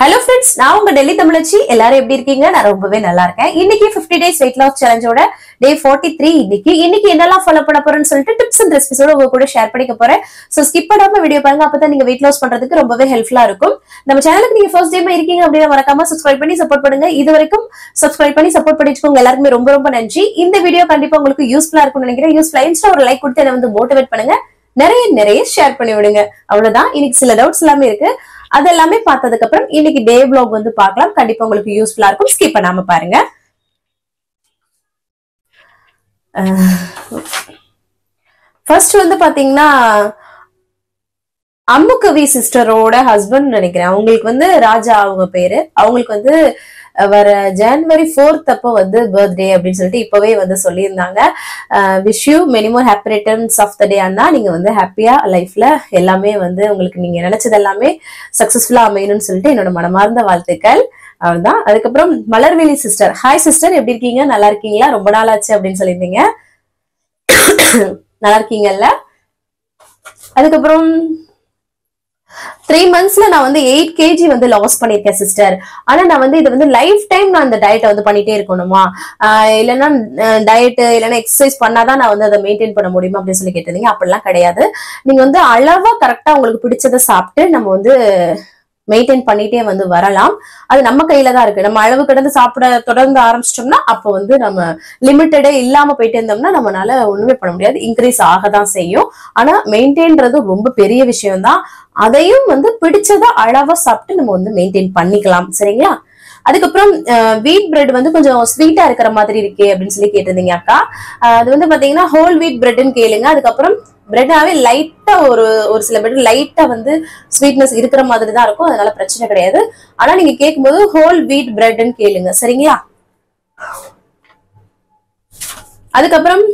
Hello friends, நான் உங்க டெல்லி தமிழச்சி. எல்லாரும் எப்படி இருக்கீங்க? நான் ரொம்பவே நல்லா இருக்கேன். இன்னைக்கு 50 days weight loss challengeோட day 43. இன்னைக்கு என்னெல்லாம் ஃபாலோ பண்ண போறேன்னு சொல்லிட்டு டிப்ஸ் அண்ட் ரெசிபிஸோட உங்க கூட ஷேர் பண்ணிக்க போறேன். சோ ஸ்கிப் பண்ணாம வீடியோ பாருங்க. அப்பதான் நீங்க weight loss பண்றதுக்கு ரொம்பவே ஹெல்ப்ஃபுல்லா இருக்கும். நம்ம சேனலுக்கு நீங்க ஃபர்ஸ்ட் டைம் இருக்கீங்க அப்படின்னா மறக்காம சப்ஸ்கிரைப் பண்ணி சப்போர்ட் பண்ணுங்க. இது வரைக்கும் சப்ஸ்கிரைப் பண்ணி சப்போர்ட் பண்ணிச்சுக்கோங்க. எல்லாருக்குமே ரொம்ப நன்றி. இந்த வீடியோ கண்டிப்பா உங்களுக்கு யூஸ்ஃபுல்லா இருக்கும்னு நினைக்கிறேன். யூஸ்ஃபுல்லா இன்ஸ்டா ஒரு லைக் கொடுத்து என்ன வந்து மோட்டிவேட் பண்ணுங்க. நிறைய ஷேர் பண்ணி விடுங்க. அவ்வளவுதான். இன்னைக்கு சில டவுட்ஸ் எல்லாமே இருக்கு. அதெல்லாமே பார்த்ததுக்கு அப்புறம் இன்னைக்கு டே vlog வந்து பார்க்கலாம். கண்டிப்பா உங்களுக்கு யூஸ்ஃபுல்லா இருக்கும். ஸ்கிப் பண்ணாம பாருங்க. ஃபர்ஸ்ட் வந்து பாத்தீங்கன்னா அம்முகவி சிஸ்டரோட ஹஸ்பண்ட் நினைக்கிறேன். அவங்களுக்கு வந்து ராஜா அவங்க பேரு. அவங்களுக்கு வந்து வர January 4th அப்போ வந்து பர்த்டே அப்படின்னு சொல்லிட்டு இப்பவே வந்து சொல்லியிருந்தாங்க. Wish you many more happy returns of the day அண்ணா. நீங்க வந்து ஹாப்பியா லைஃப்ல எல்லாமே வந்து உங்களுக்கு நீங்க நினைச்சது எல்லாமே சக்சஸ்ஃபுல்லா அமையணும்னு சொல்லிட்டு என்னோட மனமார்ந்த வாழ்த்துக்கள். அதுதான். அதுக்கப்புறம் மலர்வேலி சிஸ்டர், ஹாய் சிஸ்டர், எப்படி இருக்கீங்க? நல்லா இருக்கீங்களா? ரொம்ப நாள் ஆச்சு அப்படின்னு சொல்லியிருந்தீங்க. நல்லா இருக்கீங்கல்ல? அதுக்கப்புறம் 3 monthsல நான் வந்து 8 kg வந்து லாஸ் பண்ணிருக்கேன் சிஸ்டர். ஆனா நான் வந்து இது வந்து லைஃப் டைம் நான் அந்த டயட்டை வந்து பண்ணிட்டே இருக்கணுமா, இல்லைன்னா டயட் இல்லைன்னா எக்ஸசைஸ் பண்ணாதான் நான் வந்து அதை மெயின்டைன் பண்ண முடியுமா அப்படின்னு சொல்லி கேட்டிருந்தீங்க. அப்படிலாம் கிடையாது. நீங்க வந்து அளவா கரெக்டா உங்களுக்கு பிடிச்சதை சாப்பிட்டு நம்ம வந்து மெயின்டைன் பண்ணிட்டே வந்து வரலாம். அது நம்ம கையில தான் இருக்கு. நம்ம அளவு கடந்து சாப்பிட தொடர்ந்து ஆரம்பிச்சிட்டோம்னா அப்போ வந்து நம்ம லிமிட்டடே இல்லாம போயிட்டு இருந்தோம்னா நம்மளால ஒண்ணுமே பண்ண முடியாது. இன்க்ரீஸ் ஆகதான் செய்யும். ஆனா மெயின்டைன்றது ரொம்ப பெரிய விஷயம் தான். அதையும் வந்து பிடிச்சதா அளவா சாப்பிட்டு நம்ம வந்து மெயின்டைன் பண்ணிக்கலாம். சரிங்களா? அதுக்கப்புறம் வீட் பிரெட் வந்து கொஞ்சம் ஸ்வீட்டா இருக்கிற மாதிரி இருக்கே அப்படின்னு சொல்லி கேட்டிருந்தீங்க அக்கா. அது வந்து பாத்தீங்கன்னா ஹோல் வீட் பிரெட்னு கேளுங்க. அதுக்கப்புறம் பிரெட்னாவே லைட்டா ஒரு சில பிரெட் லைட்டா வந்து ஸ்வீட்னஸ் இருக்கிற மாதிரி தான் இருக்கும். அதனால பிரச்சனை கிடையாது. ஆனா நீங்க கேட்கும்போது ஹோல் வீட் பிரெட்னு கேளுங்க. சரிங்களா? அதுக்கப்புறம்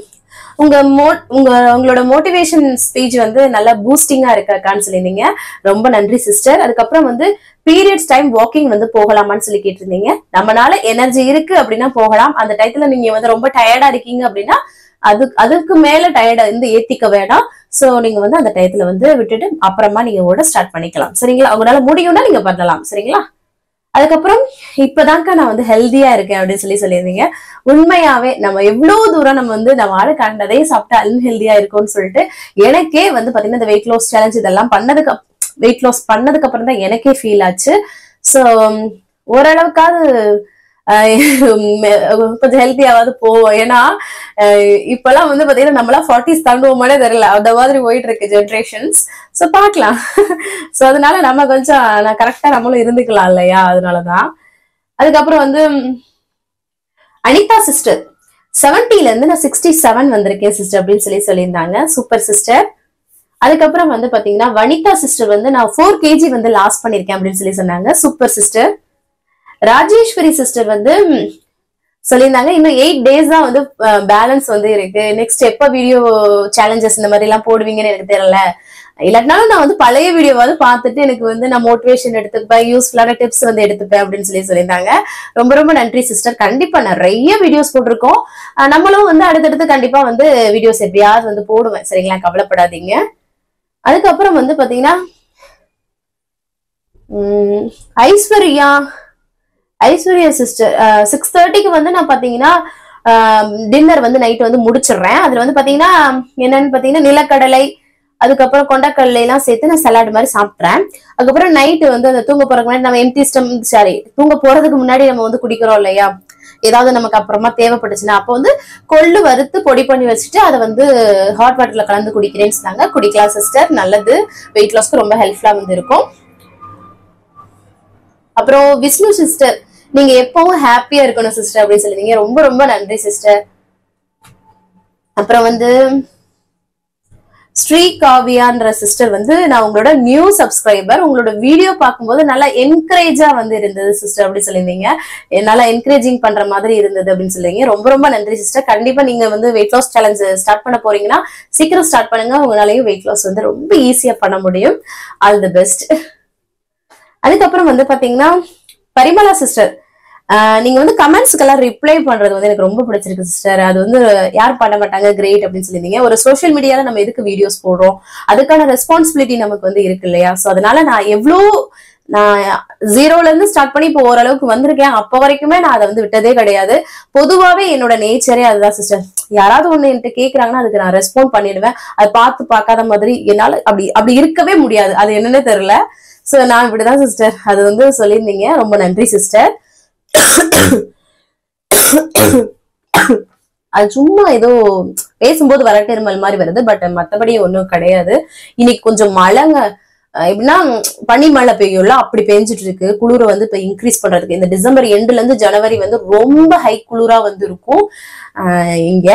உங்களோட மோட்டிவேஷன் ஸ்பீச் வந்து நல்லா பூஸ்டிங்கா இருக்கான்னு சொல்லியிருந்தீங்க. ரொம்ப நன்றி சிஸ்டர். அதுக்கப்புறம் வந்து பீரியட்ஸ் டைம் வாக்கிங் வந்து போகலாமான்னு சொல்லி கேட்டிருந்தீங்க. நம்மளால எனர்ஜி இருக்கு அப்படின்னா போகலாம். அந்த டயத்துல நீங்க வந்து ரொம்ப டயர்டா இருக்கீங்க அப்படின்னா அதுக்கு மேல டயர்டா இருந்து ஏத்திக்க வேண்டாம். சோ நீங்க வந்து அந்த டயத்துல வந்து விட்டுட்டு அப்புறமா நீங்க ஓட ஸ்டார்ட் பண்ணிக்கலாம். சரிங்களா? உங்களால முடியும்னா நீங்க பண்ணலாம். சரிங்களா? அதுக்கப்புறம் இப்பதான்க்கா நான் வந்து ஹெல்தியா இருக்கேன் அப்படின்னு சொல்லியிருந்தீங்க. உண்மையாவே நம்ம எவ்வளவு தூரம் நம்ம வந்து நம்ம ஆளு கண்டதே சாப்பிட்டு அன்ஹெல்தியா இருக்கும்னு சொல்லிட்டு எனக்கே வந்து பாத்தீங்கன்னா இந்த வெயிட் லாஸ் சேலஞ்ச் இதெல்லாம் வெயிட் லாஸ் பண்ணதுக்கு அப்புறம் தான் எனக்கே ஃபீல் ஆச்சு. சோ ஓரளவுக்காவது கொஞ்சம் ஹெல்த்தியாவது போவோம். ஏன்னா இப்பெல்லாம் வந்து பாத்தீங்கன்னா நம்மளாம் 40s தாண்டுவோமானே தெரியல. அந்த மாதிரி போயிட்டு இருக்கு ஜென்ரேஷன்ஸ். சோ பாக்கலாம். சோ அதனால நம்ம கொஞ்சம் நான் கரெக்டா நம்மளும் இருந்துக்கலாம் இல்லையா? அதனாலதான். அதுக்கப்புறம் வந்து அனிதா சிஸ்டர் 70ல இருந்து நான் 67 வந்திருக்கேன் சிஸ்டர் அப்படின்னு சொல்லியிருந்தாங்க. Super sister. அதுக்கப்புறம் வந்து பாத்தீங்கன்னா வனிதா சிஸ்டர் வந்து நான் 4 kg வந்து லாஸ் பண்ணிருக்கேன் அப்படின்னு சொல்லி சொன்னாங்க. Super sister. ராஜேஸ்வரி சிஸ்டர் வந்து சொல்லியிருந்தாங்க இன்னும் 8 days தான் வந்து பேலன்ஸ் வந்து இருக்கு. நெக்ஸ்ட் எப்ப வீடியோ சேலஞ்சஸ் இந்த மாதிரி எல்லாம் போடுவீங்கன்னு எனக்கு தெரியல. இல்லாட்டினாலும் நான் வந்து பழைய வீடியோவாவது பார்த்துட்டு எனக்கு வந்து நான் மோட்டிவேஷன் எடுத்துப்பேன், யூஸ்ஃபுல்லான டிப்ஸ் வந்து எடுத்துப்பேன் அப்படின்னு சொல்லியிருந்தாங்க. ரொம்ப நன்றி சிஸ்டர். கண்டிப்பா நிறைய வீடியோஸ் போட்டிருக்கோம். நம்மளும் வந்து அடுத்தடுத்து கண்டிப்பா வந்து வீடியோஸ் எப்படியாவது வந்து போடுவேன். சரிங்களா? கவலைப்படாதீங்க. அதுக்கப்புறம் வந்து பாத்தீங்கன்னா ஐஸ்வர்யா சிஸ்டர் 6:30க்கு வந்து நான் பாத்தீங்கன்னா டின்னர் வந்து நைட் வந்து முடிச்சிடுறேன். அதுல வந்து பாத்தீங்கன்னா என்னன்னு பாத்தீங்கன்னா நிலக்கடலை, அதுக்கப்புறம் கொண்டக்கடலை எல்லாம் சேர்த்து நான் சலாட் மாதிரி சாப்பிட்றேன். அதுக்கப்புறம் நைட்டு வந்து அந்த தூங்க போறதுக்கு முன்னாடி நம்ம தூங்க போறதுக்கு முன்னாடி நம்ம வந்து குடிக்கிறோம் இல்லையா, ஏதாவது நமக்கு அப்புறமா தேவைப்பட்டுச்சுன்னா அப்போ வந்து கொள்ளு வறுத்து பொடி பண்ணி வச்சுட்டு அதை வந்து ஹாட் வாட்டர்ல கலந்து குடிக்கிறேன்னு சொன்னாங்க. குடிக்கலாம் சிஸ்டர், நல்லது. வெயிட் லாஸ்க்கு ரொம்ப ஹெல்ப்ஃபுல்லா வந்து இருக்கும். அப்புறம் விஷ்ணு சிஸ்டர், நீங்க எப்பவும் ஹாப்பியா இருக்கணும் சிஸ்டர் அப்படின்னு சொல்லுவீங்க. ரொம்ப நன்றி சிஸ்டர். அப்புறம் வந்து ஸ்ரீ காவியான்ற சிஸ்டர் வந்து நான் உங்களோட நியூ சப்ஸ்கிரைபர். உங்களோட வீடியோ பார்க்கும்போது நல்லா என்கரேஜா வந்து இருந்தது சிஸ்டர் அப்படி சொல்லியிருந்தீங்க. நல்லா என்கரேஜிங் பண்ற மாதிரி இருந்தது அப்படின்னு சொல்லுவீங்க. ரொம்ப நன்றி சிஸ்டர். கண்டிப்பா நீங்க வந்து வெயிட் லாஸ் சேலஞ்ச் ஸ்டார்ட் பண்ண போறீங்கன்னா சீக்கிரம் ஸ்டார்ட் பண்ணுங்க. உங்களாலையும் வெயிட் லாஸ் வந்து ரொம்ப ஈஸியா பண்ண முடியும். All the best. அதுக்கப்புறம் வந்து பாத்தீங்கன்னா பரிமளா சிஸ்டர், நீங்க வந்து கமெண்ட்ஸ்க்கெல்லாம் ரிப்ளை பண்றது வந்து எனக்கு ரொம்ப பிடிச்சிருக்கு சிஸ்டர். அது வந்து யார் பண்ண மாட்டாங்க, கிரேட் அப்படின்னு சொல்லியிருந்தீங்க. ஒரு சோஷியல் மீடியால நம்ம எதுக்கு வீடியோஸ் போடுறோம், அதுக்கான ரெஸ்பான்சிபிலிட்டி நமக்கு வந்து இருக்கு இல்லையா? சோ அதனால நான் எவ்வளோ நான் 0ல இருந்து ஸ்டார்ட் பண்ணி இப்போ ஓரளவுக்கு வந்திருக்கேன். அப்ப வரைக்குமே நான் அதை வந்து விட்டதே கிடையாது. பொதுவாவே என்னோட நேச்சரே அதுதான் சிஸ்டர். யாராவது ஒண்ணு என்கிட்ட கேக்குறாங்கன்னா அதுக்கு நான் ரெஸ்பாண்ட் பண்ணிடுவேன். அது பார்க்காத மாதிரி என்னால அப்படி இருக்கவே முடியாது. அது என்னன்னு தெரியல. சோ நான் இப்படிதான் சிஸ்டர். அது வந்து சொல்லியிருந்தீங்க. ரொம்ப நன்றி சிஸ்டர். அது சும்மா ஏதோ பேசும்போது வரட்டு இருமல் மாதிரி வருது. பட் மத்தபடி ஒண்ணும் கிடையாது. இன்னைக்கு கொஞ்சம் மழைங்க. எப்படின்னா பனி மழை பெய்யும்ல, அப்படி பெஞ்சிட்டு இருக்கு. குளிர வந்து இப்ப இன்க்ரீஸ் பண்றதுக்கு இந்த டிசம்பர் எண்ட்ல இருந்து ஜனவரி வந்து ரொம்ப ஹை குளிரா வந்து இருக்கும். இங்க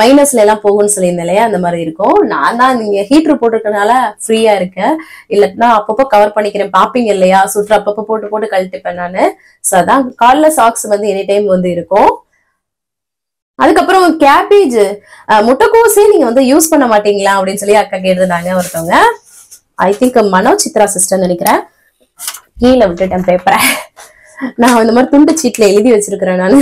மைனஸ்ல எல்லாம் போகும்னு சொல்லியிருந்தேன் இல்லையா, அந்த மாதிரி இருக்கும். நான் தான் நீங்க ஹீட்டர் போட்டிருக்கனால ஃப்ரீயா இருக்கேன். இல்லைன்னா அப்பப்போ கவர் பண்ணிக்கிறேன். பாப்பீங்க இல்லையா, சுற்று அப்பப்போ போட்டு கழட்டிப்பேன் நானு. சோ அதான் காலைல சாக்ஸ் வந்து எனி டைம் வந்து இருக்கும். அதுக்கப்புறம் கேபேஜ் முட்டைக்கோஸே நீங்க வந்து யூஸ் பண்ண மாட்டீங்களா அப்படின்னு சொல்லி அக்கா கேட்டிருந்தாங்க ஒருத்தவங்க. I think Manoj Chitra sister நினைக்கிறேன். கீழே விட்டுட்டேன் பேப்பரை. நான் இந்த மாதிரி துண்டு சீட்ல எழுதி வச்சிருக்கிறேன் நான்.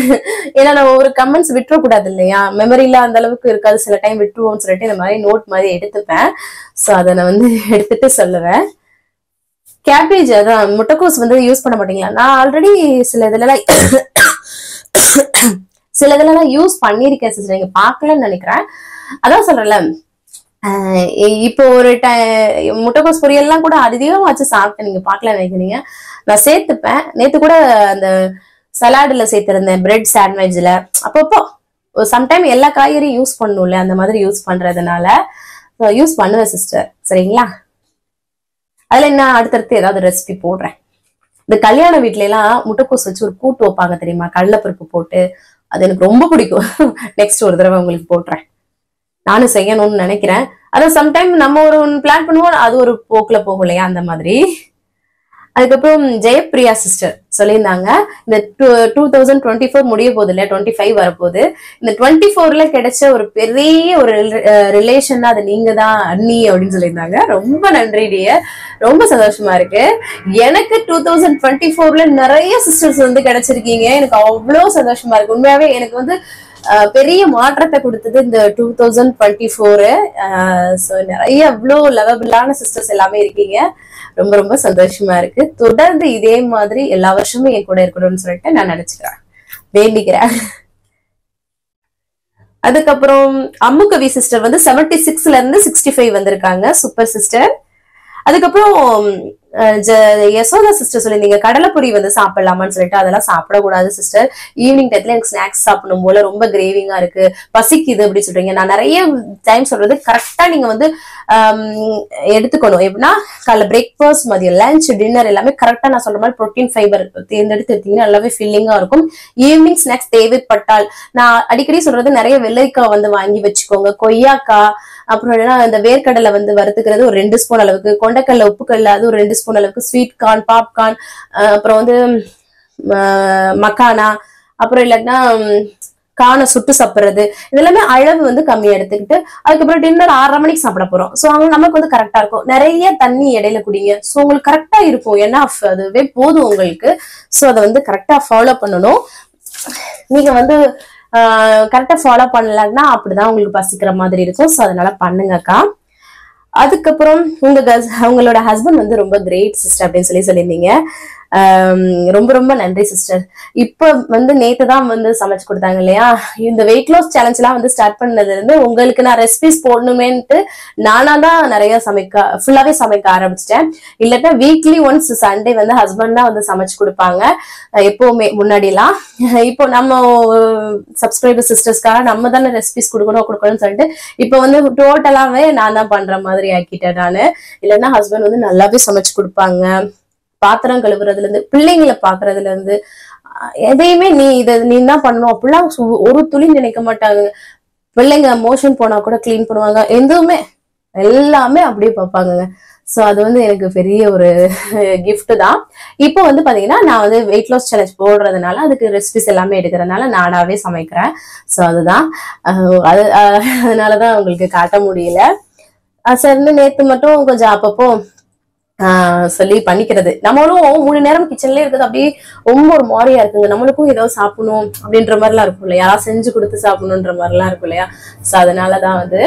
ஏன்னா நம்ம ஒரு கமெண்ட்ஸ் விட்டுறக்கூடாது இல்லையா, மெமரியில அந்த அளவுக்கு இருக்காது, சில டைம் விட்டுருவோம்னு சொல்லிட்டு இந்த மாதிரி நோட் மாதிரி எடுத்துப்பேன். சோ அதை நான் வந்து எடுத்துட்டு சொல்லுவேன். கேபேஜ் அதான் முட்டைக்கோஸ் வந்து யூஸ் பண்ண மாட்டீங்களா? நான் ஆல்ரெடி சில இதுலலாம் யூஸ் பண்ணிருக்கேன் சிஸ்டர். நீங்க பாக்கலன்னு நினைக்கிறேன். அதான் சொல்றேன்ல, இப்போ ஒரு முட்டைக்கோஸ் பொரியல்லாம் கூட அதிகமா வச்சு சாப்பிட்டேன். நீங்க பாக்கல நினைக்கிறீங்க. நான் சேர்த்துப்பேன். நேத்து கூட அந்த சலாடுல சேர்த்திருந்தேன், பிரெட் சாண்ட்விச்ல. அப்பப்போ சம்டைம் எல்லா காய்கறியும் யூஸ் பண்ணும்ல, அந்த மாதிரி யூஸ் பண்றதுனால யூஸ் பண்ணுவேன் சிஸ்டர். சரிங்களா? அதுல என்ன அடுத்தடுத்து ஏதாவது ரெசிபி போடுறேன். இந்த கல்யாண வீட்ல எல்லாம் முட்டைக்கோஸ் வச்சு ஒரு கூட்டு வைப்பாங்க தெரியுமா, கடலைப்பருப்பு போட்டு. அது எனக்கு ரொம்ப பிடிக்கும். நெக்ஸ்ட் ஒரு தடவை உங்களுக்கு போடுறேன். நானும் செய்யணும்னு நினைக்கிறேன். அதான் சம்டைம் நம்ம ஒரு பிளான் பண்ணுவோம், அது ஒரு போக்குல போகும் இல்லையா, அந்த மாதிரி. அதுக்கப்புறம் ஜெயப்பிரியா சிஸ்டர் சொல்லியிருந்தாங்க, இந்த 2024 முடிய போகுது இல்ல, 25 வரப்போகுது. இந்த 24ல கிடைச்ச ஒரு பெரிய ஒரு ரிலேஷன் அது நீங்க தான் அண்ணி அப்படின்னு சொல்லியிருந்தாங்க. ரொம்ப நன்றி டியர், ரொம்ப சந்தோஷமா இருக்கு. எனக்கு 2024ல நிறைய சிஸ்டர்ஸ் வந்து கிடைச்சிருக்கீங்க. எனக்கு அவ்வளவு சந்தோஷமா இருக்கு. உண்மையாவே எனக்கு வந்து பெரிய மாற்றத்தை கொடுத்தது இந்த 2024. நிறைய அவ்வளோ லவபிளான சிஸ்டர்ஸ் எல்லாமே இருக்கீங்க. ரொம்ப ரொம்ப சந்தோஷமா இருக்கு. தொடர்ந்து இதே மாதிரி எல்லா வருஷமும் என் கூட இருக்கணும்னு சொல்லிட்டு நான் நினைச்சுக்கிறேன், வேண்டிக்கிறேன். அதுக்கப்புறம் அம்முகவி சிஸ்டர் வந்து 76ல இருந்து 65 வந்திருக்காங்க. Super sister. அதுக்கப்புறம் யசோதா சிஸ்டர் சொல்லியிருந்தீங்க கடலைப்பொரி வந்து சாப்பிடலாமான்னு சொல்லிட்டு. அதெல்லாம் சாப்பிடக்கூடாது சிஸ்டர். ஈவினிங் டைத்துல எனக்கு ஸ்நாக்ஸ் சாப்பிடணும் போல ரொம்ப கிரேவிங்கா இருக்கு, பசிக்குது அப்படின்னு சொல்றீங்க. நான் நிறைய டைம் சொல்றது கரெக்டா நீங்க வந்து எடுத்துக்கணும். எப்படின்னா காலைல பிரேக்ஃபாஸ்ட், மதியம் லஞ்ச், டின்னர் எல்லாமே கரெக்டா நான் சொல்ற மாதிரி புரோட்டீன் ஃபைபர் தேர்ந்தெடுத்து எடுத்தீங்கன்னா நல்லாவே ஃபில்லிங்கா இருக்கும். ஈவினிங் ஸ்நாக்ஸ் தேவைப்பட்டால் நான் அடிக்கடி சொல்றது நிறைய வெள்ளைக்காய் வந்து வாங்கி வச்சுக்கோங்க, கொய்யாக்காய், அப்புறம் என்னன்னா இந்த வேர்க்கடலை வந்து வறுத்துக்கிறது ஒரு 2 ஸ்பூன் அளவுக்கு, கொண்டைக்கடலை உப்புக்கடலை அது ஒரு 2 ஸ்பூன் அளவுக்கு, ஸ்வீட் கார்ன், பாப்கார்ன், அப்புறம் வந்து மக்கானா, அப்புறம் இல்லைன்னா கானை சுட்டு சாப்பிடுறது, இதெல்லாமே அளவு வந்து கம்மியா எடுத்துக்கிட்டு அதுக்கப்புறம் டின்னர் 6:30 மணிக்கு சாப்பிட போறோம். சோ அவங்க நமக்கு வந்து கரெக்டா இருக்கும். நிறைய தண்ணி இடையில குடிங்க. சோ உங்களுக்கு கரெக்டா இருக்கும். ஏன்னா அதுவே போதும் உங்களுக்கு. சோ அதை வந்து கரெக்டா ஃபாலோ பண்ணணும். நீங்க வந்து கரெக்டா ஃபாலோ பண்ணலன்னா அப்படிதான் உங்களுக்கு பசிக்கிற மாதிரி இருக்கும். சோ அதனால பண்ணுங்கக்கா. அதுக்கப்புறம் உங்களோட ஹஸ்பண்ட் வந்து ரொம்ப கிரேட் சிஸ்டர் அப்படின்னு சொல்லியிருந்தீங்க. ரொம்ப ரொம்ப நன்றி சிஸ்டர். இப்ப வந்து நேத்து தான் வந்து சமைச்சு கொடுத்தாங்க இல்லையா. இந்த வெயிட் லாஸ் சேலஞ்ச் எல்லாம் வந்து ஸ்டார்ட் பண்ணதுல இருந்து உங்களுக்கு நான் ரெசிபிஸ் போடணுமேன்ட்டு நானா தான் நிறைய ஃபுல்லாவே சமைக்க ஆரம்பிச்சிட்டேன். இல்லட்டா வீக்லி ஒன்ஸ் சண்டே வந்து ஹஸ்பண்ட் தான் வந்து சமைச்சு கொடுப்பாங்க எப்பவுமே முன்னாடி எல்லாம். இப்போ நம்ம சப்ஸ்கிரைபர் சிஸ்டர்ஸ்க்காக நம்ம தானே ரெசிபிஸ் கொடுக்கணும்னு சொல்லிட்டு இப்ப வந்து டோட்டலாவே நான் தான் பண்ற மாதிரி ஆக்கிட்டேன் நானு. இல்லைன்னா ஹஸ்பண்ட் வந்து நல்லாவே சமைச்சு கொடுப்பாங்க. பாத்திரம் கழுவுறதுல இருந்து பிள்ளைங்களை பாக்குறதுல இருந்து எதையுமே நீ தான் பண்ணணும் அப்படிலாம் ஒரு துளி நினைக்க மாட்டாங்க. பிள்ளைங்க மோஷன் போனா கூட கிளீன் பண்ணுவாங்க. எதுவுமே எல்லாமே அப்படியே பார்ப்பாங்க. சோ அது வந்து எனக்கு பெரிய ஒரு கிஃப்ட் தான். இப்போ வந்து பாத்தீங்கன்னா நான் வந்து வெயிட் லாஸ் சேலஞ்ச் போடுறதுனால அதுக்கு ரெசிபிஸ் எல்லாமே எடுக்கிறதுனால நானாவே சமைக்கிறேன். சோ அதுதான் அதனாலதான் உங்களுக்கு காட்ட முடியல. சரின்னு நேத்து மட்டும் கொஞ்சம் அப்பப்போ சொல்லி பண்ணிக்கிறது. நம்மளும் 3 நேரம் கிச்சன்லயே இருக்குது அப்படியே ரொம்ப ஒரு மாதிரியா இருக்குங்க. நம்மளுக்கும் ஏதோ சாப்பிடணும் அப்படின்ற மாதிரிலாம் இருக்கும் இல்லையா, யாராவது செஞ்சு கொடுத்து சாப்பிடணுன்ற மாதிரிலாம் இருக்கும் இல்லையா. சோ அதனாலதான் வந்து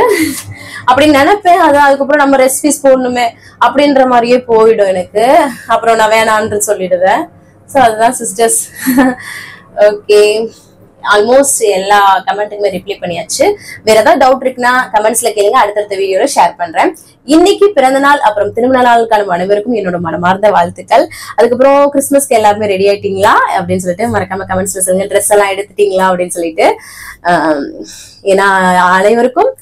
அப்படி நினைப்பேன். அதுக்கப்புறம் நம்ம ரெசிபிஸ் போடணுமே அப்படின்ற மாதிரியே போயிடும் எனக்கு. அப்புறம் நான் வேணான்னு சொல்லிடுவேன். சோ அதுதான் சிஸ்டர்ஸ். ஓகே, ஆல்மோஸ்ட் எல்லா கமெண்ட்டுக்குமே ரிப்ளை பண்ணியாச்சு. வேற ஏதாவது டவுட் இருக்குன்னா கமெண்ட்ஸ்ல கேளுங்க, அடுத்தடுத்த வீடியோல ஷேர் பண்றேன். இன்னைக்கு பிறந்த நாள் அப்புறம் திருமண நாளுக்கான அனைவருக்கும் என்னோட மனமார்ந்த வாழ்த்துக்கள். அதுக்கப்புறம் கிறிஸ்துமஸ்க்கு எல்லாருமே ரெடி ஆயிட்டீங்களா அப்படின்னு சொல்லிட்டு மறக்காம கமெண்ட்ஸ்ல சொல்லுங்க. ட்ரெஸ் எல்லாம் எடுத்துட்டீங்களா அப்படின்னு சொல்லிட்டு. ஏன்னா அனைவருக்கும்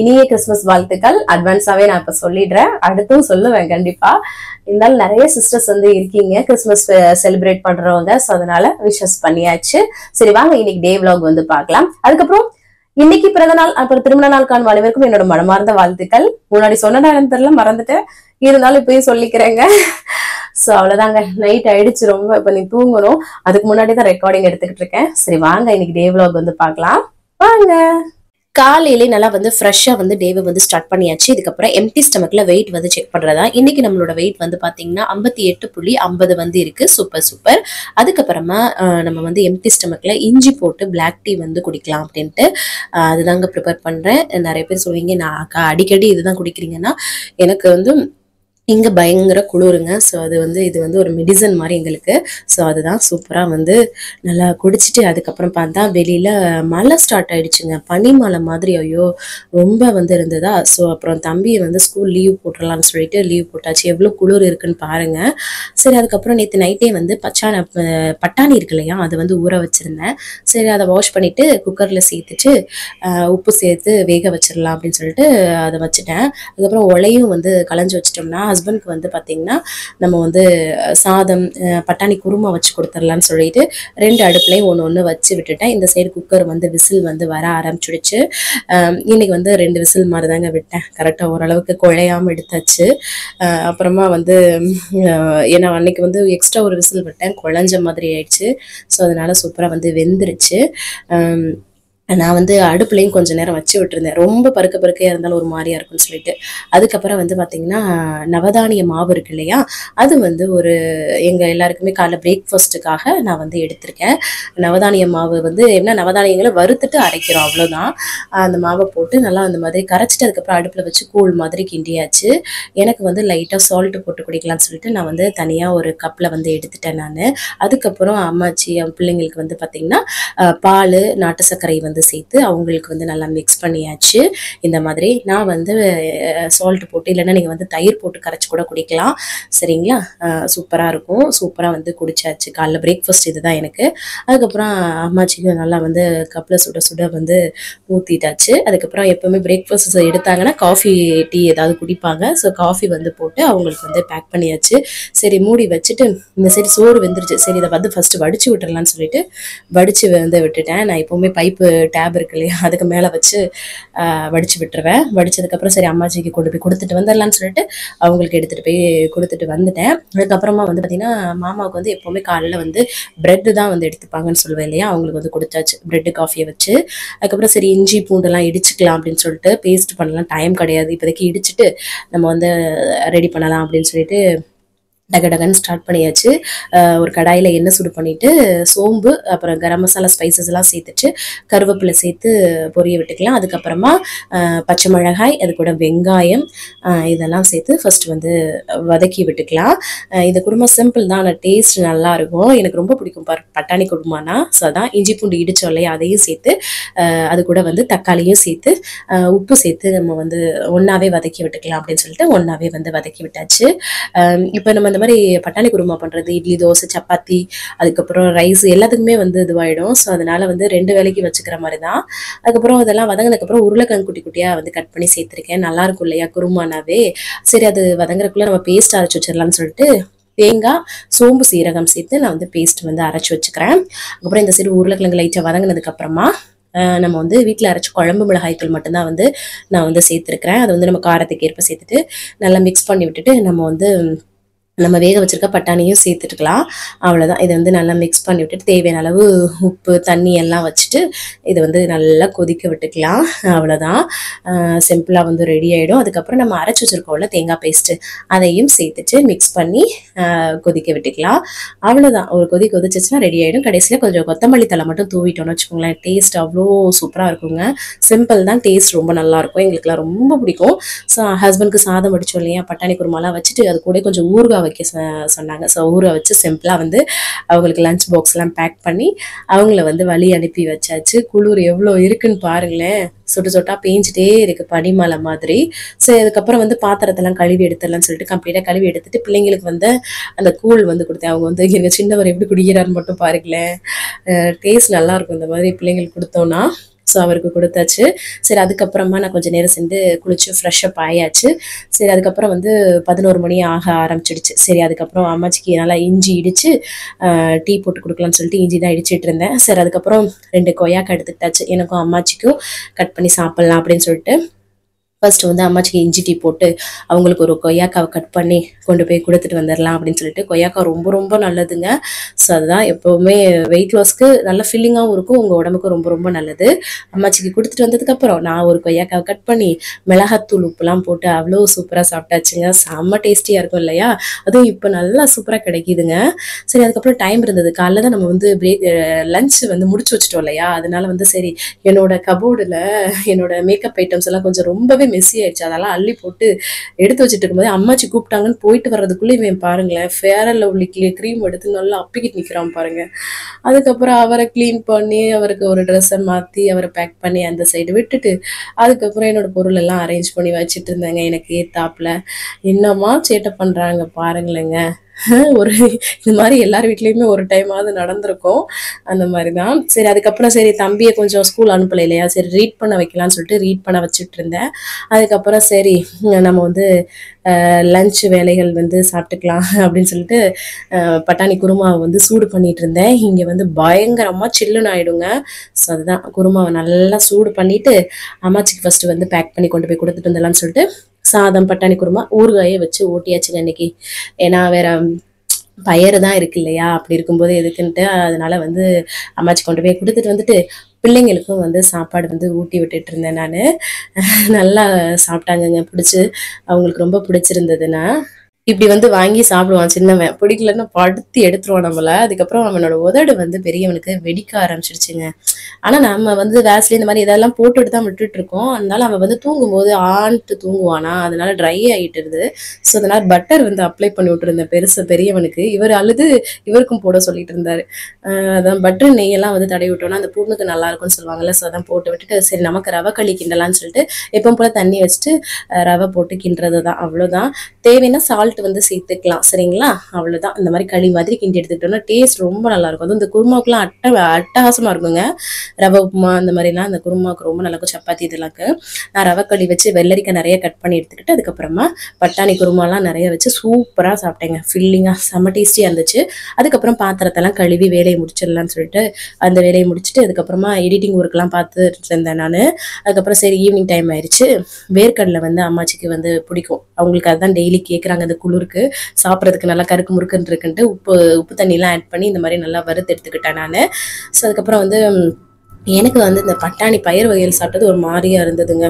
இனிய கிறிஸ்துமஸ் வாழ்த்துக்கள் அட்வான்ஸாவே நான் இப்ப சொல்லிடுறேன். அடுத்தும் சொல்லுவேன் கண்டிப்பா. இருந்தாலும் நிறைய சிஸ்டர்ஸ் வந்து இருக்கீங்க கிறிஸ்துமஸ் செலிப்ரேட் பண்றவங்க. சோ அதனால விஷஸ் பண்ணியாச்சு. சரி வாங்க இன்னைக்கு டே விலாக் வந்து பார்க்கலாம். அதுக்கப்புறம் இன்னைக்கு பிறந்த நாள் அப்புறம் திருமண நாள் காணும் அனைவருக்கும் என்னோட மனமார்ந்த வாழ்த்துக்கள். முன்னாடி சொன்னதா தெரியல, மறந்துட்டேன். இருந்தாலும் இப்பயும் சொல்லிக்கிறேங்க. சோ அவ்வளவுதாங்க, நைட் ஆயிடுச்சு ரொம்ப. இப்ப நீ தூங்கணும். அதுக்கு முன்னாடிதான் ரெக்கார்டிங் எடுத்துக்கிட்டு இருக்கேன். சரி வாங்க இன்னைக்கு டே விலாக் வந்து பார்க்கலாம் வாங்க. காலையிலே நல்லா வந்து ஃப்ரெஷ்ஷா வந்து டேவை வந்து ஸ்டார்ட் பண்ணியாச்சு. இதுக்கப்புறம் எம்டி ஸ்டமக்ல வெயிட் வந்து செக் பண்றதா. இன்னைக்கு நம்மளோட வெயிட் வந்து பாத்தீங்கன்னா 58.50 வந்து இருக்கு. Super super. அதுக்கப்புறமா நம்ம வந்து எம்டி ஸ்டமக்ல இஞ்சி போட்டு பிளாக் டீ வந்து குடிக்கலாம் அப்படின்ட்டு அதுதாங்க ப்ரிப்பேர் பண்றேன். நிறைய பேர் சொல்லுவீங்க நான் அடிக்கடி இதுதான் குடிக்கிறீங்கன்னா, எனக்கு வந்து இங்க பயங்கர குளிருங்க. ஸோ அது வந்து இது வந்து ஒரு மெடிசன் மாதிரி எங்களுக்கு. ஸோ அதுதான் சூப்பரா வந்து நல்லா குடிச்சிட்டு அதுக்கப்புறம் பார்த்தா வெளியில மழை ஸ்டார்ட் ஆயிடுச்சுங்க. பனி மழை மாதிரி. ஐயோ ரொம்ப வந்து இருந்ததா. ஸோ அப்புறம் தம்பியை வந்து ஸ்கூல் லீவ் போட்டுடலாம்னு சொல்லிட்டு லீவ் போட்டாச்சு. எவ்வளோ குளிர் இருக்குன்னு பாருங்க. சரி அதுக்கப்புறம் நேற்று நைட்டே வந்து பட்டாணி இருக்கு இல்லையா, அது வந்து ஊற வச்சிருந்தேன். சரி அதை வாஷ் பண்ணிட்டு குக்கர்ல சேர்த்துட்டு உப்பு சேர்த்து வேக வச்சிடலாம் அப்படின்னு சொல்லிட்டு அதை வச்சுட்டேன். அதுக்கப்புறம் உலையும் வந்து களைஞ்சு வச்சிட்டோம்னா ஹஸ்பண்ட்க்கு வந்து பார்த்தீங்கன்னா நம்ம வந்து சாதம் பட்டாணி குருமா வச்சு கொடுத்துடலான்னு சொல்லிட்டு 2 அடுப்புலையும் ஒன்று வச்சு விட்டுட்டேன். இந்த சைடு குக்கர் வந்து விசில் வந்து வர ஆரம்பிச்சுடுச்சு. இன்னைக்கு வந்து 2 விசில் மாதிரி தாங்க விட்டேன். கரெக்டாக ஓரளவுக்கு குழையாமல் எடுத்தாச்சு. அப்புறமா வந்து ஏன்னா அன்னைக்கு வந்து எக்ஸ்ட்ரா ஒரு விசில் விட்டேன், குழஞ்ச மாதிரி ஆயிடுச்சு. ஸோ அதனால சூப்பராக வந்து வெந்துருச்சு. நான் வந்து அடுப்புலையும் கொஞ்சம் நேரம் வச்சு விட்டுருந்தேன், ரொம்ப பருக்கையாக இருந்தாலும் ஒரு மாதிரியா இருக்கும்னு சொல்லிட்டு. அதுக்கப்புறம் வந்து பார்த்தீங்கன்னா நவதானிய மாவு இருக்கு இல்லையா, அது வந்து ஒரு எங்கள் எல்லாருக்குமே காலைல பிரேக்ஃபாஸ்ட்டுக்காக நான் வந்து எடுத்திருக்கேன். நவதானிய மாவு வந்து என்ன, நவதானியங்களை வறுத்துட்டு அரைக்கிறோம் அவ்வளோதான். அந்த மாவை போட்டு நல்லா அந்த மாதிரி கரைச்சிட்டு அதுக்கப்புறம் அடுப்பில் வச்சு கூழ் மாதிரி கிண்டியாச்சு. எனக்கு வந்து லைட்டாக சால்ட்டு போட்டு குடிக்கலாம்னு சொல்லிட்டு நான் வந்து தனியாக ஒரு கப்பில் வந்து எடுத்துட்டேன் நான். அதுக்கப்புறம் அம்மாச்சி பிள்ளைங்களுக்கு வந்து பார்த்தீங்கன்னா பால் நாட்டு சர்க்கரை வந்து சேர்த்து அவங்களுக்கு வந்து நல்லா மிக்ஸ் பண்ணியாச்சு. இந்த மாதிரி நான் வந்து சால்ட் போட்டு இல்லைன்னா நீங்கள் வந்து தயிர் போட்டு கரைச்சி கூட குடிக்கலாம். சரிங்களா, சூப்பராக இருக்கும். சூப்பராக வந்து குடிச்சாச்சு. காலைல பிரேக்ஃபாஸ்ட் இதுதான் எனக்கு. அதுக்கப்புறம் அம்மாச்சிக்கு நல்லா வந்து கப்பில் சுட சுட வந்து ஊற்றிட்டாச்சு. அதுக்கப்புறம் எப்போவுமே பிரேக்ஃபாஸ்ட் எடுத்தாங்கன்னா காஃபி டீ ஏதாவது குடிப்பாங்க. ஸோ காஃபி வந்து போட்டு அவங்களுக்கு வந்து பேக் பண்ணியாச்சு. சரி மூடி வச்சுட்டு இந்த சரி சோறு வெந்துருச்சு. சரி இதை வந்து ஃபஸ்ட்டு வடிச்சு விட்டுடலான்னு சொல்லிட்டு வடித்து வந்து விட்டுட்டேன். நான் எப்போவுமே பைப்பு டேப் இருக்கு இல்லையா, அதுக்கு மேலே வச்சு வடித்து விட்டுருவேன். வடித்ததுக்கப்புறம் சரி அம்மாச்சிக்கு கொண்டு போய் கொடுத்துட்டு வந்துடலான்னு சொல்லிட்டு அவங்களுக்கு எடுத்துகிட்டு போய் கொடுத்துட்டு வந்துட்டேன். அதுக்கப்புறமா வந்து பார்த்திங்கன்னா மாமாவுக்கு வந்து எப்போவுமே காலையில் வந்து ப்ரெட்டு தான் வந்து எடுத்துப்பாங்கன்னு சொல்லுவேன் இல்லையா, அவங்களுக்கு வந்து கொடுத்தாச்சு ப்ரெட்டு காஃபியை வச்சு. அதுக்கப்புறம் சரி இஞ்சி பூண்டெல்லாம் இடிச்சுக்கலாம் அப்படின்னு சொல்லிட்டு பேஸ்ட் பண்ணலாம், டைம் கிடையாது இப்போதைக்கு, இடிச்சுட்டு நம்ம வந்து ரெடி பண்ணலாம் அப்படின்னு சொல்லிட்டு டகடகன்னு ஸ்டார்ட் பண்ணியாச்சு. ஒரு கடாயில் எண்ணெய் சுடு பண்ணிவிட்டு சோம்பு அப்புறம் கரம் மசாலா ஸ்பைசஸ் எல்லாம் சேர்த்துட்டு கருவேப்பிலை சேர்த்து பொரிய விட்டுக்கலாம். அதுக்கப்புறமா பச்சை மிளகாய் அது கூட வெங்காயம் இதெல்லாம் சேர்த்து ஃபஸ்ட்டு வந்து வதக்கி விட்டுக்கலாம். இந்த குருமா சிம்பிள் தான், ஆனால் டேஸ்ட் நல்லாயிருக்கும். எனக்கு ரொம்ப பிடிக்கும் பட்டாணி குருமானா. ஸோ அதான் இஞ்சி பூண்டு இடித்தோம் இல்லையா, அதையும் சேர்த்து அது கூட வந்து தக்காளியும் சேர்த்து உப்பு சேர்த்து நம்ம வந்து ஒன்றாவே வதக்கி விட்டுக்கலாம் அப்படின்னு சொல்லிட்டு ஒன்றாவே வந்து வதக்கி விட்டாச்சு. இப்போ நம்ம இந்த மாதிரி பட்டாணி குருமா பண்ணுறது இட்லி தோசை சப்பாத்தி அதுக்கப்புறம் ரைஸ் எல்லாத்துக்குமே வந்து இதுவாகிடும். ஸோ அதனால வந்து 2 வேளைக்கு வச்சுக்கிற மாதிரி தான். அதுக்கப்புறம் அதெல்லாம் வதங்கினதுக்கப்புறம் உருளைக்கிழங்கு குட்டி குட்டியாக வந்து கட் பண்ணி சேர்த்துருக்கேன். நல்லாயிருக்கும் இல்லையா குருமானாவே. சரி அது வதங்குறதுக்குள்ளே நம்ம பேஸ்ட் அரைச்சி வச்சிடலாம்னு சொல்லிட்டு தேங்காய் சோம்பு சீரகம் சேர்த்து நான் வந்து பேஸ்ட் வந்து அரைச்சி வச்சுக்கிறேன். அதுக்கப்புறம் இந்த சைடு உருளைக்கிழங்கு லைட்டாக வதங்கினதுக்கப்புறமா நம்ம வந்து வீட்டில் அரைச்சி குழம்பு மிளகாய்த்தூள் மட்டும்தான் வந்து நான் வந்து சேர்த்துருக்கிறேன். அதை வந்து நம்ம காரத்துக்கு ஏற்ப சேர்த்துட்டு நல்லா மிக்ஸ் பண்ணி விட்டுட்டு நம்ம வந்து நம்ம வேக வச்சிருக்க பட்டாணியும் சேர்த்துட்டுக்கலாம். அவ்வளோதான். இதை வந்து நல்லா மிக்ஸ் பண்ணி விட்டுட்டு தேவையான அளவு உப்பு தண்ணி எல்லாம் வச்சுட்டு இதை வந்து நல்லா கொதிக்க விட்டுக்கலாம். அவ்வளோதான், சிம்பிளாக வந்து ரெடி ஆகிடும். அதுக்கப்புறம் நம்ம அரைச்சி வச்சுருக்கோம்ல தேங்காய் பேஸ்ட்டு, அதையும் சேர்த்துட்டு மிக்ஸ் பண்ணி கொதிக்க விட்டுக்கலாம். அவ்வளோதான், ஒரு கொதிச்சிச்சுன்னா ரெடி ஆகிடும். கடைசியில் கொஞ்சம் கொத்தமல்லி தலை மட்டும் தூவிட்டோம்னு வச்சுக்கோங்களேன், டேஸ்ட் அவ்வளோ சூப்பராக இருக்குங்க. சிம்பிள் தான், டேஸ்ட் ரொம்ப நல்லாயிருக்கும். எங்களுக்குலாம் ரொம்ப பிடிக்கும். ஸோ ஹஸ்பண்டுக்கு சாதம் வடிச்சோம் இல்லையா, பட்டாணி குருமாலாம் வச்சுட்டு அது கூட கொஞ்சம் ஊறுகாய் வைக்க சொன்னாங்க. ஸோ ஊற வச்சு சிம்பிளாக வந்து அவங்களுக்கு லஞ்ச் பாக்ஸ்லாம் பேக் பண்ணி அவங்கள வந்து வழி அனுப்பி வச்சாச்சு. குளிர் எவ்வளோ இருக்குன்னு பாருங்களேன், சொட்டு சொட்டா பேஞ்சிட்டே இருக்கு பனிமலை மாதிரி. ஸோ அதுக்கப்புறம் வந்து பாத்திரத்தெல்லாம் கழுவி எடுத்துடலாம்னு சொல்லிட்டு கம்ப்ளீட்டாக கழுவி எடுத்துட்டு பிள்ளைங்களுக்கு வந்து அந்த கூழ் வந்து கொடுத்தேன். அவங்க வந்து எங்கள் சின்னவர் எப்படி குடிக்கிறான்னு மட்டும் பாருங்களேன், டேஸ்ட் நல்லாயிருக்கும் இந்த மாதிரி பிள்ளைங்களுக்கு கொடுத்தோன்னா. ஸோ அவருக்கு கொடுத்தாச்சு. சரி, அதுக்கப்புறமா நான் கொஞ்சம் நேரம் சென்று குளிச்சு ஃப்ரெஷ்அப் ஆயாச்சு. சரி, அதுக்கப்புறம் வந்து 11 மணி ஆக ஆரம்பிச்சிடுச்சு. சரி, அதுக்கப்புறம் அம்மாச்சிக்கு நல்லா இஞ்சி இடித்து டீ போட்டு கொடுக்கலான்னு சொல்லிட்டு இஞ்சி தான் இடிச்சிட்டு இருந்தேன். சரி, அதுக்கப்புறம் 2 கொய்யாக்காய் எடுத்துக்கிட்டாச்சு. எனக்கும் அம்மாச்சிக்கும் கட் பண்ணி சாப்பிட்லாம் அப்படின்னு சொல்லிட்டு ஃபர்ஸ்ட் வந்து அம்மாச்சிக்கு இஞ்சி டீ போட்டு அவங்களுக்கு ஒரு கொய்யாக்காவை கட் பண்ணி கொண்டு போய் கொடுத்துட்டு வந்துடலாம் அப்படின்னு சொல்லிட்டு. கொய்யாக்காய் ரொம்ப ரொம்ப நல்லதுங்க. ஸோ அதுதான் எப்போவுமே வெயிட் லாஸ்க்கு நல்ல ஃபில்லிங்காகவும் இருக்கும், உங்கள் உடம்புக்கு ரொம்ப ரொம்ப நல்லது. அம்மாச்சிக்கு கொடுத்துட்டு வந்ததுக்கப்புறம் நான் ஒரு கொய்யாக்காவை கட் பண்ணி மிளகாத்தூள் உப்புலாம் போட்டு அவ்வளோ சூப்பராக சாப்பிட்டாச்சுங்க. செம்ம டேஸ்டியாக இருக்கும் இல்லையா, அதுவும் இப்போ நல்லா சூப்பராக கிடைக்கிதுங்க. சரி, அதுக்கப்புறம் டைம் இருந்தது, காலைல தான் நம்ம வந்து லஞ்ச் வந்து முடிச்சு வச்சுட்டோம் இல்லையா, அதனால வந்து சரி என்னோட கபோர்டில் என்னோட மேக்கப் ஐட்டம்ஸ் எல்லாம் கொஞ்சம் ரொம்பவே மெஸ்ஸி ஆயிடுச்சு. அதெல்லாம் அள்ளி போட்டு எடுத்து வச்சுட்டு இருக்கும்போது அம்மாச்சி கூப்பிட்டாங்கன்னு போயிட்டு வர்றதுக்குள்ளே இவன் பாருங்களேன் ஃபேர் அண்ட் லவ்லி க்ரீம் எடுத்து நல்லா அப்பிக்கிட்டு நிற்கிறான் பாருங்க. அதுக்கப்புறம் அவரை க்ளீன் பண்ணி அவருக்கு ஒரு ட்ரெஸ்ஸை மாற்றி அவரை பேக் பண்ணி அந்த சைடு விட்டுட்டு அதுக்கப்புறம் என்னோட பொருள் எல்லாம் அரேஞ்ச் பண்ணி வச்சுட்டு இருந்தேங்க. எனக்கு ஏத்தாப்புல என்னம்மா சேட்டை பண்ணுறாங்க பாருங்களேங்க. ஒரு இந்த மாதிரி எல்லார் வீட்லேயுமே ஒரு டைமாவது நடந்திருக்கும், அந்த மாதிரி தான். சரி, அதுக்கப்புறம் சரி தம்பியை கொஞ்சம் ஸ்கூல் அனுப்பலை இல்லையா, சரி ரீட் பண்ண வைக்கலான்னு சொல்லிட்டு ரீட் பண்ண வச்சுட்டு இருந்தேன். அதுக்கப்புறம் சரி நம்ம வந்து லஞ்ச் வேலைகள் வந்து சாப்பிட்டுக்கலாம் அப்படின்னு சொல்லிட்டு பட்டாணி குருமாவை வந்து சூடு பண்ணிட்டு இருந்தேன். இங்கே வந்து பயங்கரமாக சில்லுன்னு ஆயிடுங்க. ஸோ அதுதான் குருமாவை நல்லா சூடு பண்ணிட்டு அம்மாச்சிக்கு ஃபர்ஸ்ட் வந்து பேக் பண்ணி கொண்டு போய் கொடுத்துட்டு வந்துடலான்னு சொல்லிட்டு சாதம் பட்டாணி குருமா ஊறுகாயை வச்சு ஓட்டியாச்சுங்க இன்னைக்கு. ஏன்னா வேற பயறு தான் இருக்கு இல்லையா, அப்படி இருக்கும்போது எதுக்குன்ட்டு அதனால வந்து அம்மாச்சி கொண்டு போய் கொடுத்துட்டு வந்துட்டு பிள்ளைங்களுக்கும் வந்து சாப்பாடு வந்து ஊட்டி விட்டுட்டு இருந்தேன் நான். நல்லா சாப்பிட்டாங்கங்க, பிடிச்சி அவங்களுக்கு ரொம்ப பிடிச்சிருந்ததுன்னா. இப்படி வந்து வாங்கி சாப்பிடுவான் சின்னவன், பிடிக்கலன்னா படுத்தி எடுத்துருவான் நம்மள. அதுக்கப்புறம் அவனோட உதடு வந்து பெரியவனுக்கு வெடிக்க ஆரம்பிச்சிருச்சுங்க. ஆனா நம்ம வந்து வேஸ்லி இந்த மாதிரி இதெல்லாம் போட்டுட்டு தான் விட்டுட்டு இருக்கோம். அதனால அவன் வந்து தூங்கும்போது ஆன்ட்டு தூங்குவானா, அதனால ட்ரை ஆகிட்டுருது. ஸோ அதனால பட்டர் வந்து அப்ளை பண்ணி விட்டுருந்தேன் பெரியவனுக்கு. இவர் அழுது இவருக்கும் போட சொல்லிட்டு இருந்தாரு. அதான் பட்டர் நெய்யெல்லாம் வந்து தடவி விட்டோம்னா அந்த புண்ணுக்கு நல்லா இருக்கும்னு சொல்லுவாங்கல்ல. ஸோ அதான் போட்டு விட்டுட்டு சரி நமக்கு ரவை களி கிண்டலான்னு சொல்லிட்டு எப்பவும் போல தண்ணி வச்சுட்டு ரவை போட்டு கிண்டுறது தான். அவ்வளோதான், தேவைன்னா சால்ட் வந்து சேர்த்துக்கலாம். சரிங்களா, அவ்வளவுதான். இந்த மாதிரி களி மாதிரி கிண்டி எடுத்துக்கிட்டோம்னா டேஸ்ட் ரொம்ப நல்லா இருக்கும். அதுவும் இந்த குருமாவுக்குலாம் அட்டகாசமா இருக்குங்க. ரவை உப்புமா அந்த மாதிரிலாம் அந்த குருமாவுக்கு ரொம்ப நல்லா இருக்கும். சப்பாத்தி இதெல்லாக்கு நான் ரவை களி வச்சு வெள்ளரிக்காய் நிறைய கட் பண்ணி எடுத்துக்கிட்டு அதுக்கப்புறமா பட்டாணி குருமாலாம் நிறைய வச்சு சூப்பராக சாப்பிட்டேங்க. ஃபில்லிங்காக செம்ம டேஸ்டியாக இருந்துச்சு. அதுக்கப்புறம் பாத்திரத்தெல்லாம் கழுவி வேலையை முடிச்சிடலான்னு சொல்லிட்டு அந்த வேலையை முடிச்சுட்டு அதுக்கப்புறமா எடிட்டிங் ஒர்க்லாம் பார்த்துட்டு இருந்தேன் நான். அதுக்கப்புறம் சரி ஈவினிங் டைம் ஆயிடுச்சு. வேர்க்கடலை வந்து அம்மாச்சிக்கு வந்து பிடிக்கும், அவங்களுக்கு அதுதான் டெய்லி கேட்குறாங்க. அந்த குளிருக்கு சாப்பிட்றதுக்கு நல்லா கருக்கு முறுக்குன்னு இருக்குன்ட்டு உப்பு தண்ணிலாம் ஆட் பண்ணி இந்த மாதிரி நல்லா வறுத்து எடுத்துக்கிட்டேன் நான். ஸோ அதுக்கப்புறம் வந்து எனக்கு வந்து இந்த பட்டாணி பயிர் வகைகள் சாப்பிட்டது ஒரு மாதிரியா இருந்ததுங்க,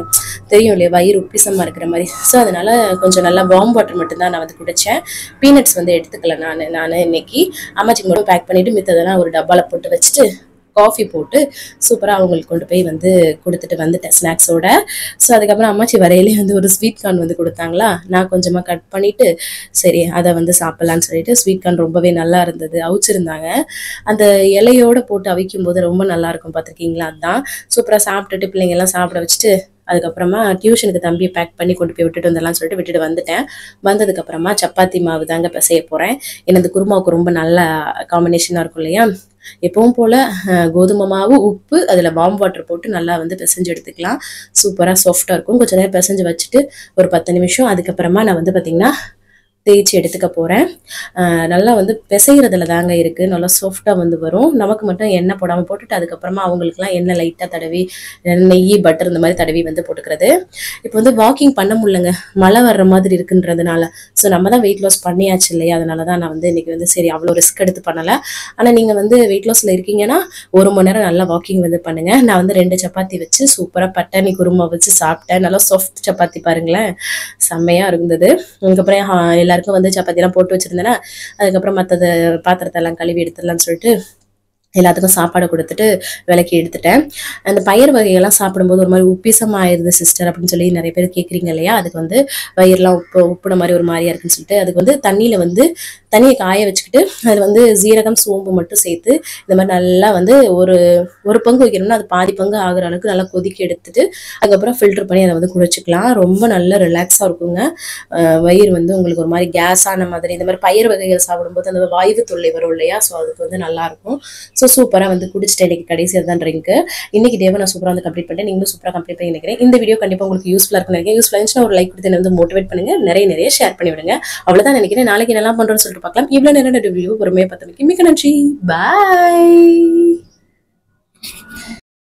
தெரியும் இல்லையா, வயிறு உப்பிசமாக இருக்கிற மாதிரி. ஸோ அதனால கொஞ்சம் நல்லா வார்ம் வாட்டர் மட்டும்தான் நான் வந்து குடித்தேன். பீனட்ஸ் வந்து எடுத்துக்கல நான் இன்னைக்கு. அம்மாச்சிக்கு மட்டும் பேக் பண்ணிவிட்டு மித்ததெல்லாம் ஒரு டப்பாவில் போட்டு வச்சுட்டு காஃபி போட்டு சூப்பராக அவங்களுக்கு கொண்டு போய் வந்து கொடுத்துட்டு வந்துட்டேன் ஸ்நாக்ஸோட. ஸோ அதுக்கப்புறம் அம்மாச்சி வரையிலே வந்து ஒரு ஸ்வீட் கார்ன் வந்து கொடுத்தாங்களா, நான் கொஞ்சமாக கட் பண்ணிவிட்டு சரி அதை வந்து சாப்பிட்லான்னு சொல்லிட்டு ஸ்வீட் கார்ன் ரொம்பவே நல்லா இருந்தது, அவிச்சிருந்தாங்க. அந்த இலையோடு போட்டு அவிக்கும் போது ரொம்ப நல்லாயிருக்கும், பார்த்துருக்கீங்களா. அதுதான் சூப்பராக சாப்பிட்டுட்டு பிள்ளைங்கெல்லாம் சாப்பிட வச்சுட்டு அதுக்கப்புறமா டியூஷனுக்கு தம்பியை பேக் பண்ணி கொண்டு போய் விட்டுட்டு வந்துடலாம் சொல்லிட்டு விட்டுட்டு வந்துட்டேன். வந்ததுக்கப்புறமா சப்பாத்தி மாவு தாங்க பிசைய போகிறேன். ஏன்னா இந்த குருமாவுக்கு ரொம்ப நல்ல காம்பினேஷனாக இருக்கும் இல்லையா. எப்பவும் போல் கோதுமை மாவு உப்பு அதில் வார்ம் வாட்டர் போட்டு நல்லா வந்து பிசைஞ்சு எடுத்துக்கலாம். சூப்பராக சாஃப்டாக இருக்கும். கொஞ்சம் நேரம் பிசைஞ்சு வச்சுட்டு ஒரு 10 நிமிஷம் அதுக்கப்புறமா நான் வந்து பார்த்திங்கன்னா தேய்ச்சி எடுத்துக்க போகிறேன். நல்லா வந்து பிசைகிறதுல தாங்க இருக்குது. நல்லா சாஃப்டாக வந்து வரும். நமக்கு மட்டும் எண்ணெய் போடாமல் போட்டுட்டு அதுக்கப்புறமா அவங்களுக்குலாம் எண்ணெய் லைட்டாக தடவி நெய் பட்டர் இந்த மாதிரி தடவி வந்து போட்டுக்கிறது. இப்போ வந்து வாக்கிங் பண்ண முடியலங்க, மழை வர்ற மாதிரி இருக்குன்றதுனால. ஸோ நம்ம தான் வெயிட் லாஸ் பண்ணியாச்சு இல்லையா, அதனால தான் நான் வந்து இன்றைக்கி வந்து சரி அவ்வளோ ரிஸ்க் எடுத்து பண்ணலை. ஆனால் நீங்கள் வந்து வெயிட் லாஸில் இருக்கீங்கன்னா 1 மணி நேரம் நல்லா வாக்கிங் வந்து பண்ணுங்கள். நான் வந்து 2 சப்பாத்தி வச்சு சூப்பராக பட்டாணி குருமா வச்சு சாப்பிட்டேன். நல்லா சாஃப்ட் சப்பாத்தி பாருங்களேன், செம்மையாக இருந்தது. அதுக்கப்புறம் எல்லாருக்கும் வந்து சப்பாத்திலாம் போட்டு வச்சுருந்தேன்னா அதுக்கப்புறம் மற்றது பாத்திரத்தெல்லாம் கழுவி எடுத்துடலான்னு சொல்லிட்டு எல்லாத்துக்கும் சாப்பாடு கொடுத்துட்டு விளக்கி எடுத்துட்டேன். அந்த பயிர் வகைகள்லாம் சாப்பிடும்போது ஒரு மாதிரி உப்பிசமாக ஆயிடுது சிஸ்டர் அப்படின்னு சொல்லி நிறைய பேர் கேட்குறீங்க இல்லையா. அதுக்கு வந்து வயிறுலாம் உப்புன மாதிரி ஒரு மாதிரியா இருக்குன்னு சொல்லிட்டு அதுக்கு வந்து தண்ணியை காய வச்சுக்கிட்டு அதில் வந்து ஜீரகம் சோம்பு மட்டும் சேர்த்து இந்த மாதிரி நல்லா வந்து ஒரு பங்கு வைக்கணும்னா அது பாதி பங்கு ஆகிற அளவுக்கு நல்லா கொதிக்க எடுத்துட்டு அதுக்கப்புறம் ஃபில்டர் பண்ணி அதை வந்து குடிச்சிக்கலாம். ரொம்ப நல்ல ரிலாக்ஸாக இருக்குங்க. வயிறு வந்து உங்களுக்கு ஒரு மாதிரி கேஸ் ஆன மாதிரி இந்த மாதிரி பயிர் வகைகள் சாப்பிடும்போது அந்த வாய்வு தொல்லை வரும் இல்லையா, ஸோ அதுக்கு வந்து நல்லாயிருக்கும். ஸோ சூப்பராக வந்து குடிச்சிட்டு இன்னைக்கு கடைசியாக தான் ட்ரிங்க்கு. இன்னைக்கு டேவை நான் சூப்பராக வந்து கம்ப்ளீட் பண்ணிட்டேன். நீங்களும் சூப்பராக கம்ப்ளீட் பண்ணி நினைக்கிறேன். இந்த வீடியோ கண்டிப்பாக உங்களுக்கு யூஸ்ஃபுல்லாக இருக்குன்னு நினைக்கிறேன். யூஸ்ஃபுல்லாக இருந்துச்சுன்னா ஒரு லைக் கொடுத்து வந்து மோட்டிவேட் பண்ணுங்க, நிறைய ஷேர் பண்ணி விடுங்க. அவ்வளோதான் நினைக்கிறேன். நாளைக்கு நல்லா பண்ணுறோன்னு சொல்லிட்டு பார்க்கலாம். இவ்வளோ நேரம் வீடியோ பொறுமையாக பார்த்தமைக்கு மிக்க நன்றி. பாய்.